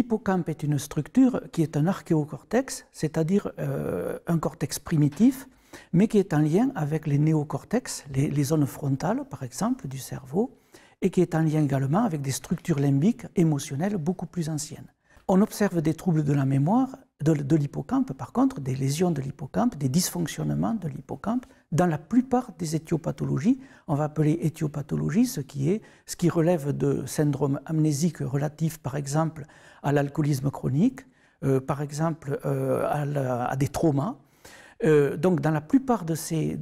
L'hippocampe est une structure qui est un archéocortex, c'est-à-dire un cortex primitif, mais qui est en lien avec les néocortex, les zones frontales, par exemple, du cerveau, et qui est en lien également avec des structures limbiques émotionnelles beaucoup plus anciennes. On observe des troubles de la mémoire de l'hippocampe, par contre, des lésions de l'hippocampe, des dysfonctionnements de l'hippocampe, dans la plupart des éthiopathologies. On va appeler éthiopathologie ce qui relève de syndromes amnésiques relatifs, par exemple, à l'alcoolisme chronique, par exemple, à des traumas. Donc, dans la plupart de ces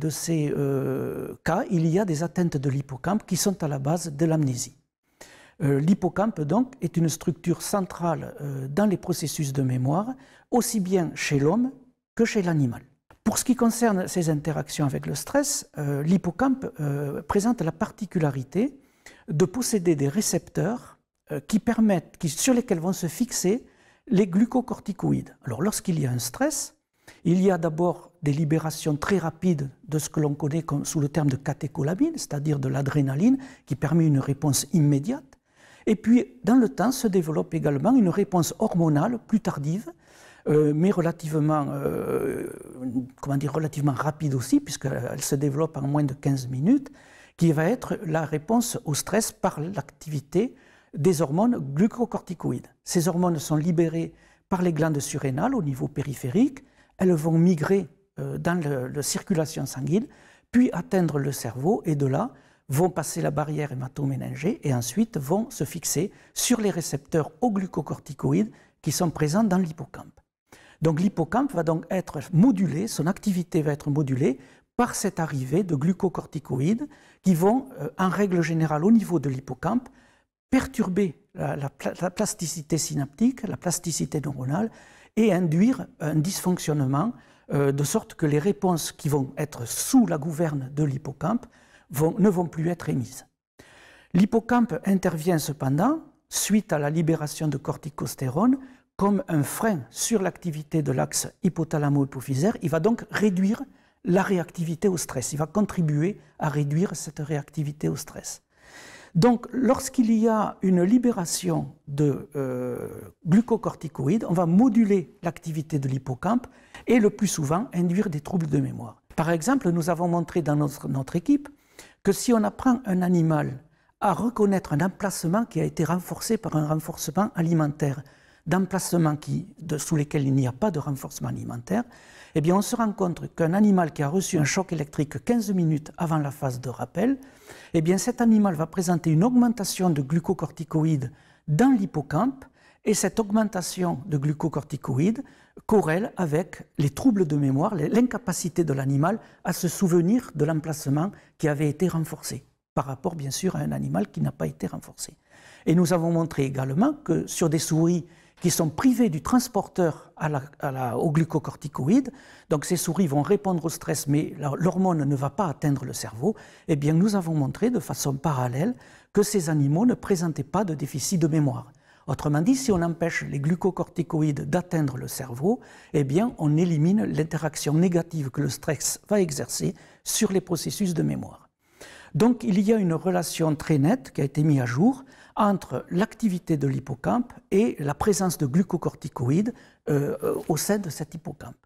cas, il y a des atteintes de l'hippocampe qui sont à la base de l'amnésie. L'hippocampe, donc, est une structure centrale dans les processus de mémoire, aussi bien chez l'homme que chez l'animal. Pour ce qui concerne ces interactions avec le stress, l'hippocampe présente la particularité de posséder des récepteurs sur lesquels vont se fixer les glucocorticoïdes. Alors, lorsqu'il y a un stress, il y a d'abord des libérations très rapides de ce que l'on connaît sous le terme de catécholamine, c'est-à-dire de l'adrénaline, qui permet une réponse immédiate. Et puis, dans le temps, se développe également une réponse hormonale plus tardive, mais relativement rapide aussi, puisqu'elle se développe en moins de 15 minutes, qui va être la réponse au stress par l'activité des hormones glucocorticoïdes. Ces hormones sont libérées par les glandes surrénales au niveau périphérique, elles vont migrer dans la circulation sanguine, puis atteindre le cerveau, et de là, vont passer la barrière hémato-méningée et ensuite vont se fixer sur les récepteurs aux glucocorticoïdes qui sont présents dans l'hippocampe. Donc l'hippocampe va donc être modulé, son activité va être modulée par cette arrivée de glucocorticoïdes qui vont, en règle générale au niveau de l'hippocampe, perturber la plasticité synaptique, la plasticité neuronale et induire un dysfonctionnement de sorte que les réponses qui vont être sous la gouverne de l'hippocampe ne vont plus être émises. L'hippocampe intervient cependant, suite à la libération de corticostérone, comme un frein sur l'activité de l'axe hypothalamo-hypophysaire. Il va donc réduire la réactivité au stress. Il va contribuer à réduire cette réactivité au stress. Donc, lorsqu'il y a une libération de glucocorticoïdes, on va moduler l'activité de l'hippocampe et le plus souvent induire des troubles de mémoire. Par exemple, nous avons montré dans notre équipe que si on apprend un animal à reconnaître un emplacement qui a été renforcé par un renforcement alimentaire, d'emplacements sous lesquels il n'y a pas de renforcement alimentaire, eh bien on se rend compte qu'un animal qui a reçu un choc électrique 15 minutes avant la phase de rappel, eh bien cet animal va présenter une augmentation de glucocorticoïdes dans l'hippocampe, et cette augmentation de glucocorticoïdes corrèle avec les troubles de mémoire, l'incapacité de l'animal à se souvenir de l'emplacement qui avait été renforcé, par rapport bien sûr à un animal qui n'a pas été renforcé. Et nous avons montré également que sur des souris qui sont privées du transporteur aux glucocorticoïdes, donc ces souris vont répondre au stress, mais l'hormone ne va pas atteindre le cerveau, eh bien nous avons montré de façon parallèle que ces animaux ne présentaient pas de déficit de mémoire. Autrement dit, si on empêche les glucocorticoïdes d'atteindre le cerveau, eh bien on élimine l'interaction négative que le stress va exercer sur les processus de mémoire. Donc il y a une relation très nette qui a été mise à jour entre l'activité de l'hippocampe et la présence de glucocorticoïdes au sein de cet hippocampe.